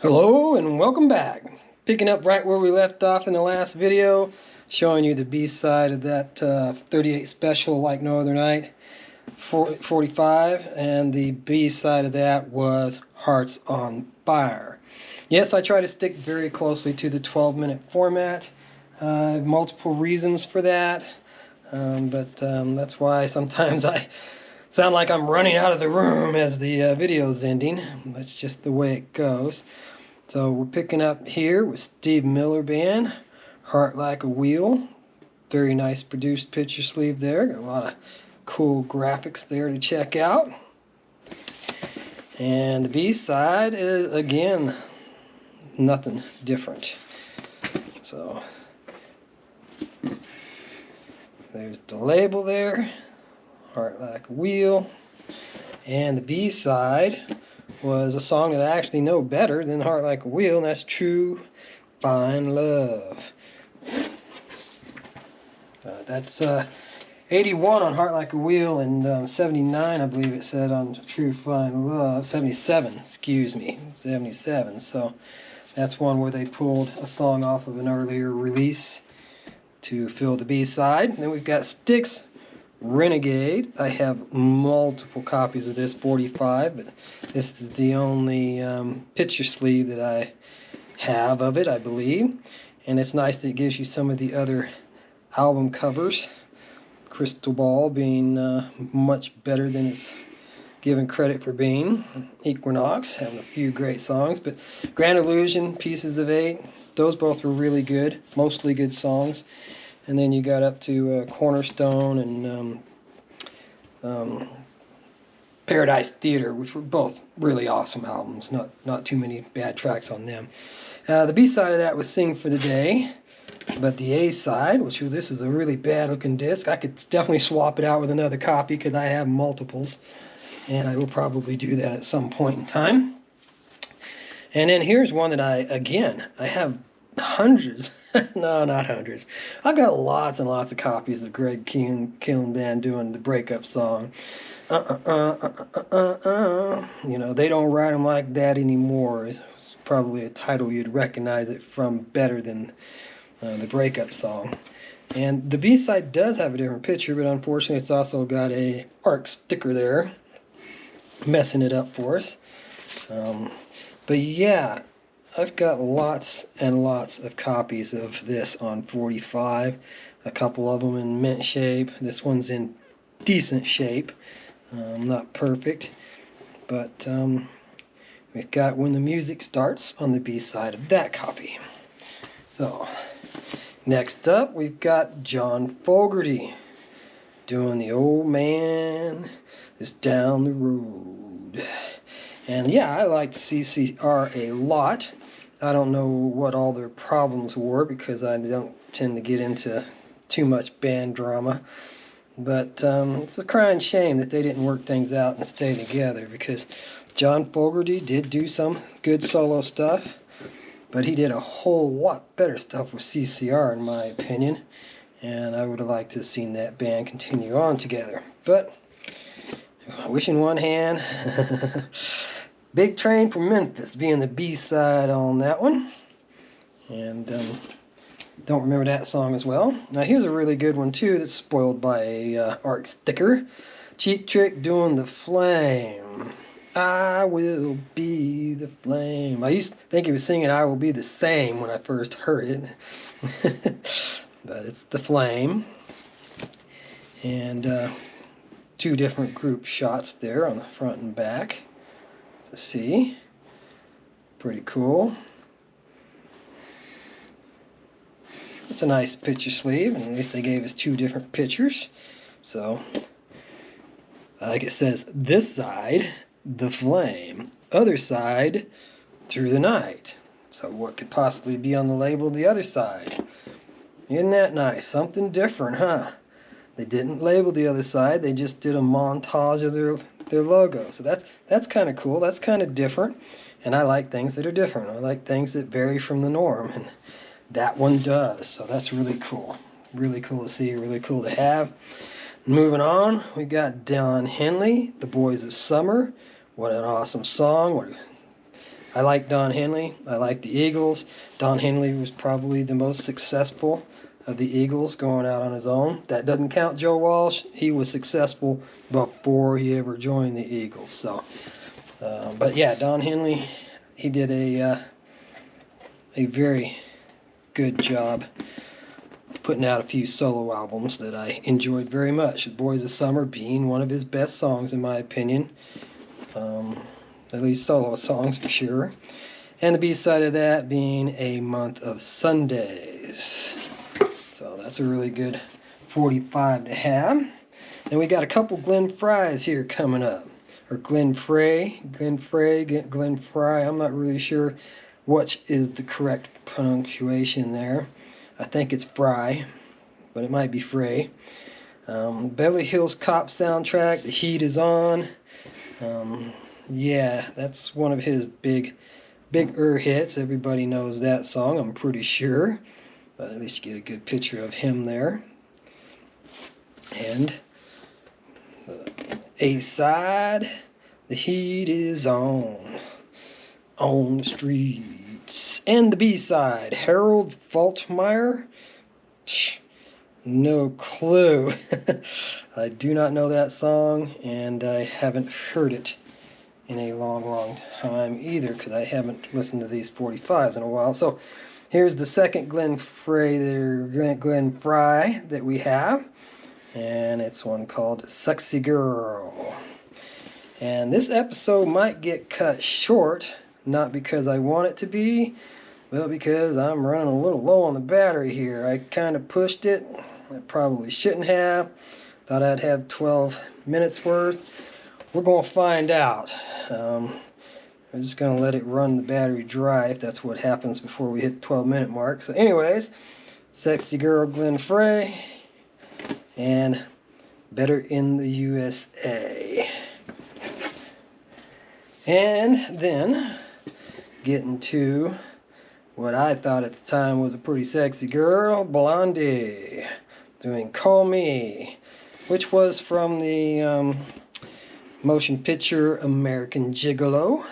Hello and welcome back. Picking up right where we left off in the last video, showing you the B-side of that 38 special Like No Other Night 45, and the B-side of that was Hearts on Fire. Yes, I try to stick very closely to the 12-minute format. Multiple reasons for that, but that's why sometimes I sound like I'm running out of the room as the video's ending. That's just the way it goes. So we're picking up here with Steve Miller Band, Heart Like a Wheel. Very nice produced picture sleeve there. Got a lot of cool graphics there to check out. And the B-side is, again, nothing different. So there's the label there, Heart Like a Wheel. And the B-side was a song that I actually know better than Heart Like a Wheel, and that's True Fine Love. That's 81 on Heart Like a Wheel, and 79, I believe it said, on True Fine Love. 77, excuse me, 77. So that's one where they pulled a song off of an earlier release to fill the B-side. Then we've got Styx Renegade. I have multiple copies of this 45, but this is the only picture sleeve that I have of it, I believe. And it's nice that it gives you some of the other album covers. Crystal Ball being much better than it's given credit for being. Equinox having a few great songs, but Grand Illusion, Pieces of Eight, those both were really good, mostly good songs. And then you got up to Cornerstone and Paradise Theater, which were both really awesome albums. Not too many bad tracks on them. The B-side of that was Sing for the Day. But the A-side, which this is a really bad looking disc, I could definitely swap it out with another copy because I have multiples. And I will probably do that at some point in time. And then here's one that I have hundreds. No, not hundreds. I've got lots and lots of copies of Greg Killen Band doing the breakup song. You know, they don't write them like that anymore. It's probably a title you'd recognize it from better than the breakup song. And the B-side does have a different picture, but unfortunately it's also got a ARC sticker there messing it up for us. But yeah, I've got lots and lots of copies of this on 45. A couple of them in mint shape. This one's in decent shape. Not perfect. But we've got When the Music Starts on the B-side of that copy. So, next up we've got John Fogerty doing The Old Man Is Down the Road. And yeah, I liked CCR a lot. I don't know what all their problems were because I don't tend to get into too much band drama. But it's a crying shame that they didn't work things out and stay together, because John Fogerty did do some good solo stuff, but he did a whole lot better stuff with CCR in my opinion, and I would have liked to have seen that band continue on together. But wish in one hand. Big Train from Memphis being the B-side on that one. And don't remember that song as well. Now here's a really good one too that's spoiled by a ARC sticker. Cheap Trick doing The Flame. I will be the flame. I used to think he was singing I will be the same when I first heard it. But it's The Flame. And two different group shots there on the front and back to see. Pretty cool. It's a nice picture sleeve, and at least they gave us two different pictures. So, like it says, this side, The Flame, other side, Through the Night. So what could possibly be on the label the other side? Isn't that nice? Something different, huh? They didn't label the other side, they just did a montage of their logo. So that's kind of cool, that's kind of different. And I like things that are different. I like things that vary from the norm, and that one does. So that's really cool. Really cool to see, really cool to have. Moving on, we got Don Henley, The Boys of Summer. What an awesome song. I like Don Henley. I like the Eagles. Don Henley was probably the most successful of the Eagles going out on his own. That doesn't count Joe Walsh. He was successful before he ever joined the Eagles. So, but yeah, Don Henley, he did a very good job putting out a few solo albums that I enjoyed very much. Boys of Summer being one of his best songs in my opinion. At least solo songs for sure. And the B-side of that being A Month of Sundays. So that's a really good 45 to have. Then we got a couple Glenn Frys here coming up. Or Glenn Frey. Glenn Fry. I'm not really sure which is the correct pronunciation there. I think it's Fry, but it might be Frey. Beverly Hills Cop soundtrack, The Heat Is On. Yeah, that's one of his bigger hits. Everybody knows that song, I'm pretty sure. But at least you get a good picture of him there. And the A-side, The Heat Is On the streets. And the B-side, Harold Faltermeyer. No clue. I do not know that song, and I haven't heard it in a long time either, because I haven't listened to these 45s in a while. So here's the second Glenn Fry that we have, and it's one called Sexy Girl. And this episode might get cut short, not because I want it to be, but because I'm running a little low on the battery here. I kind of pushed it. I probably shouldn't have. Thought I'd have 12 minutes worth. We're going to find out. I'm just going to let it run the battery dry if that's what happens before we hit the 12-minute mark. So anyways, Sexy Girl, Glenn Frey, and Better in the USA. And then getting to what I thought at the time was a pretty sexy girl, Blondie, doing Call Me, which was from the motion picture American Gigolo.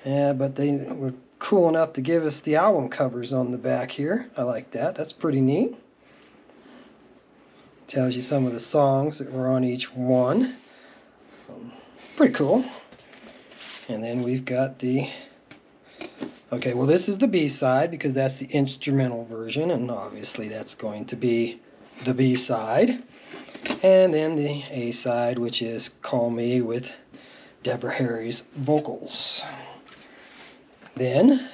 But they were cool enough to give us the album covers on the back here. I like that. That's pretty neat. Tells you some of the songs that were on each one. Pretty cool. And then we've got the... Okay, well this is the B-side because that's the instrumental version, and obviously that's going to be the B-side. And then the A-side, which is Call Me with Deborah Harry's vocals. Then,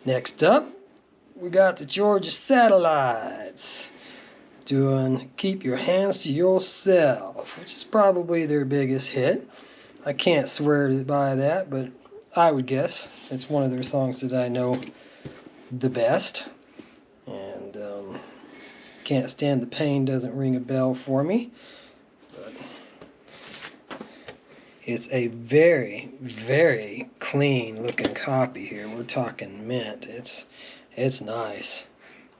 next up, we got the Georgia Satellites doing Keep Your Hands to Yourself, which is probably their biggest hit. I can't swear by that, but I would guess it's one of their songs that I know the best. And Can't Stand the Pain doesn't ring a bell for me. But it's a very, very clean looking copy here. We're talking mint. It's nice.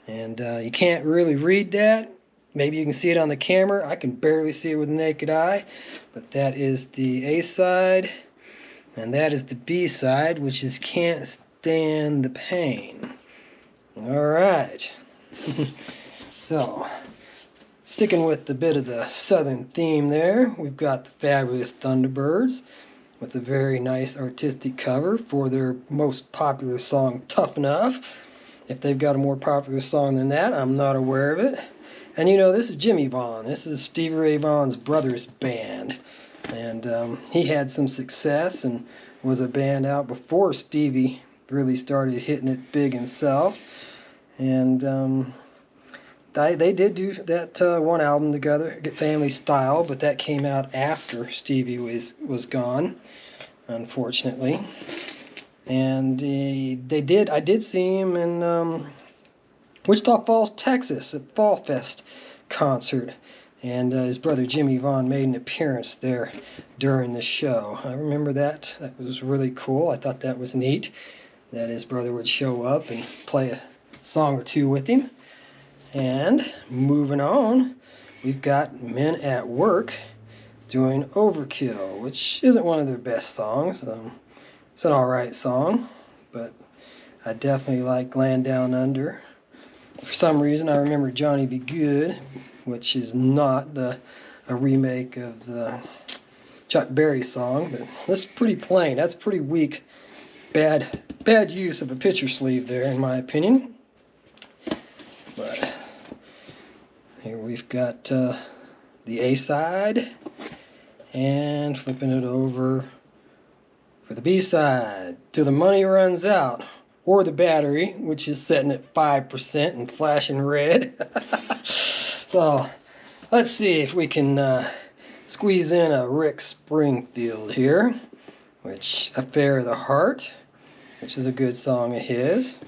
And you can't really read that. Maybe you can see it on the camera. I can barely see it with the naked eye. But that is the A-side. And that is the B-side, which is Can't Stand the Pain. Alright. So, sticking with the bit of the southern theme there, we've got the Fabulous Thunderbirds with a very nice artistic cover for their most popular song, Tough Enough. If they've got a more popular song than that, I'm not aware of it. And you know, this is Jimmy Vaughn. This is Stevie Ray Vaughan's brother's band. And he had some success and was a band out before Stevie really started hitting it big himself. And they did do that one album together, Family Style, but that came out after Stevie was gone, unfortunately. And I did see him in Wichita Falls, Texas, at Fall Fest concert. And his brother Jimmy Vaughn made an appearance there during the show. I remember that. That was really cool. I thought that was neat that his brother would show up and play a song or two with him. And moving on, we've got Men at Work doing Overkill, which isn't one of their best songs. It's an alright song, but I definitely like Land Down Under. For some reason, I remember Johnny Be Good, which is not a remake of the Chuck Berry song, but that's pretty plain. That's pretty weak. Bad use of a picture sleeve there, in my opinion. But here we've got the A side, and flipping it over for the B side till the money runs out, or the battery, which is setting at 5% and flashing red. So let's see if we can squeeze in a Rick Springfield here, which Affair of the Heart, which is a good song of his.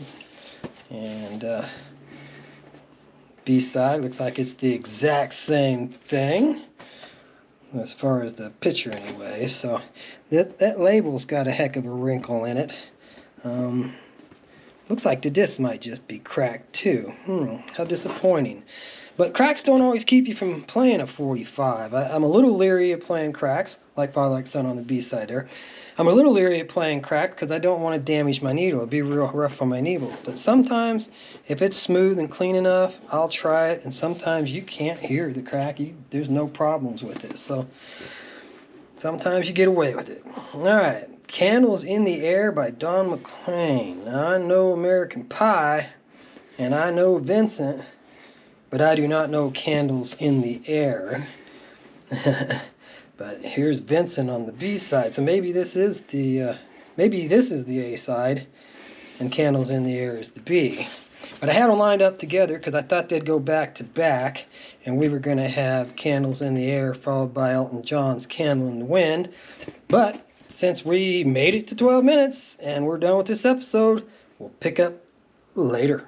And B-side looks like it's the exact same thing as far as the picture anyway. So that label's got a heck of a wrinkle in it. Looks like the disc might just be cracked too. How disappointing. But cracks don't always keep you from playing a 45. I'm a little leery of playing cracks, like Father Like Son on the B-side there. I'm a little leery of playing crack because I don't want to damage my needle. It'd be real rough on my needle. But sometimes, if it's smooth and clean enough, I'll try it. And sometimes you can't hear the crack. There's no problems with it. So sometimes you get away with it. All right. Candles in the Air by Don McLean. Now, I know American Pie, and I know Vincent, but I do not know Candles in the Air. But here's Vincent on the B side. So maybe this is the A side, and Candles in the Air is the B. But I had them lined up together because I thought they'd go back to back, and we were going to have Candles in the Air followed by Elton John's Candle in the Wind. But since we made it to 12 minutes and we're done with this episode, we'll pick up later.